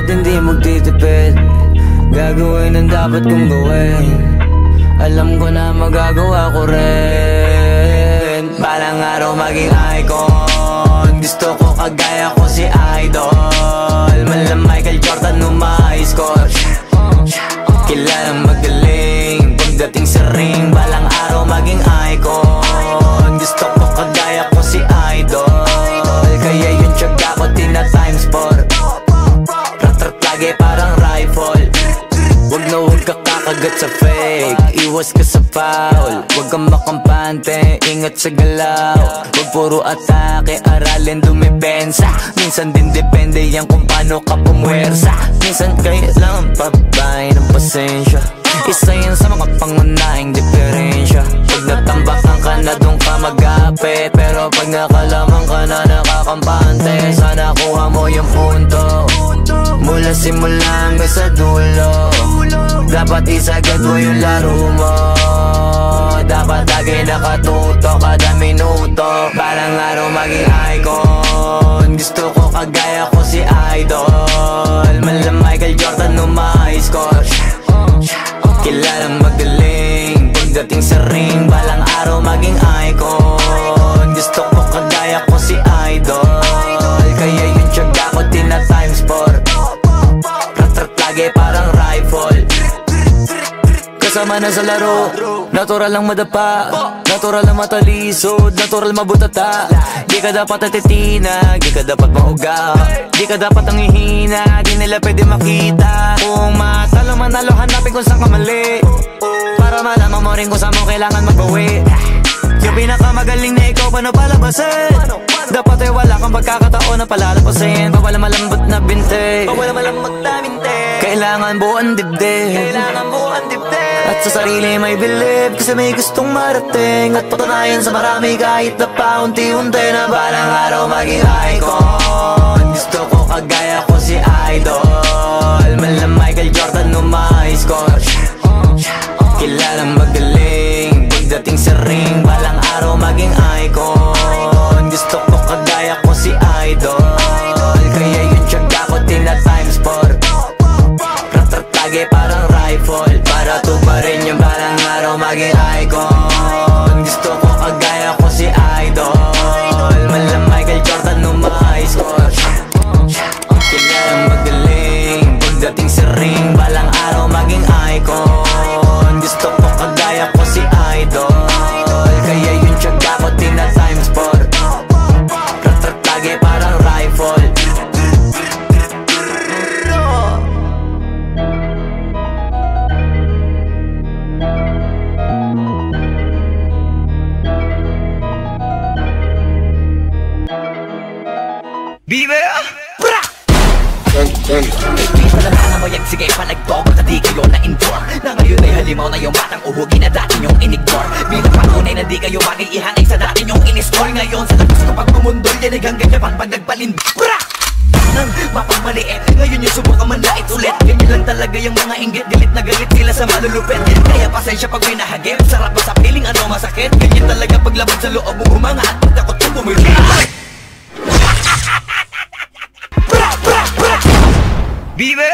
hindi magtitipid? Gagawin ang dapat kong gawin. Alam ko na magagawa ko rin. Balang araw maging icon. Gusto ko kagaya ko si Idol. Malam Michael Jordan score. Kilalang magaling pagdating sa ring. Balang araw maging icon. Gusto ko kagaya ko si Idol. Kaya yung tiyaga ko tina-times 4. Rat-rat lagi parang rifle. Wag na wag ka kakagat sa fake. Iwas ka sa foul. Wag kang makampante, ingat sa galaw. Wag puro atake, aralin dumipensa. Minsan din depende yan kung paano ka pumwersa. Minsan kailangan pabay ng pasensya. Isa yan sa mga pangunahing diferensya. Pag natambakan ka na doon ka mag-apit. Pero pag nakalaman ka na nakakampante, sana kuha mo yung punto. Mula simula hanggang sa dulo. Dapat isagad mo yung laro mo. Dapat lagi nakatuto kada minuto. Balang araw maging icon. Gusto ko kagaya ko si Idol. Malam Michael Jordan score. Kilalang magaling pagdating sa ring. Balang araw maging icon. Gusto ko kagaya ko si Idol. Kaya yung tiyaga ko tina-times 4. Rat-rat lagi parang rifle. Kasama na sa laro, natural lang madapa, natural lang matalisod, natural mabutata. Di ka dapat natitina, di ka dapat mauga, di ka dapat ang ihina, di nila pwede makita. Kung matalo manalo, hanapin kung saan ka mali, para malaman mo rin kung saan mo kailangan magbawi. Yung pinakamagaling na ikaw, paano palabasin? Dapat ay wala kang pagkakataon na palalapasin. Bawal malambot na binte, bawal malambot na binte. Kailangan buuan dibdib, kailangan buuan dibdib. At sa sarili may believe, kasi may gustong marating. At patunayan sa marami kahit na paunti-unti, na balang araw maging icon. Gusto ko kagaya ko si Idol. Malam Michael Jordan score. Kilalang magaling pagdating sa ring. Balang araw maging icon. Gusto ko kagaya ko si Idol. Kaya yung tiyaga ko tina-times 4. Rat-rat lagi parang rifle. Para tuparin yung balang araw maging icon. Gusto ko kagaya ko si Idol. Malam Michael Jordan score. Kilalang magaling pagdating sa ring. Balang araw maging icon. Gusto ko kagaya ko si Idol. Kaya yung tiyaga ko tina-times 4. Rat-rat lagi parang rifle. Bibe! Bra! Di pala na mayag, sige palagbo. Baka di kayo na-inform na ngayon ay halimaw na yung batang uhugin na dati nyong in-ignore. Bilang patunay na di kayo mag-iihanay sa dati nyong in-store. Ngayon sa labas ko pag bumundol, dinig hanggang Japan pag nagpalind. Bra! Nang mapagmaliit, ngayon yung subukan manlait ulit. Ganyan lang talaga yung mga inggit, galit na galit sila sa malulupit. Kaya pasensya pag may nahagip, sarap ba sa piling ano masakit. Ganyan talaga paglabad sa loob mo humanga at pagtakot mo bumili. Bibe!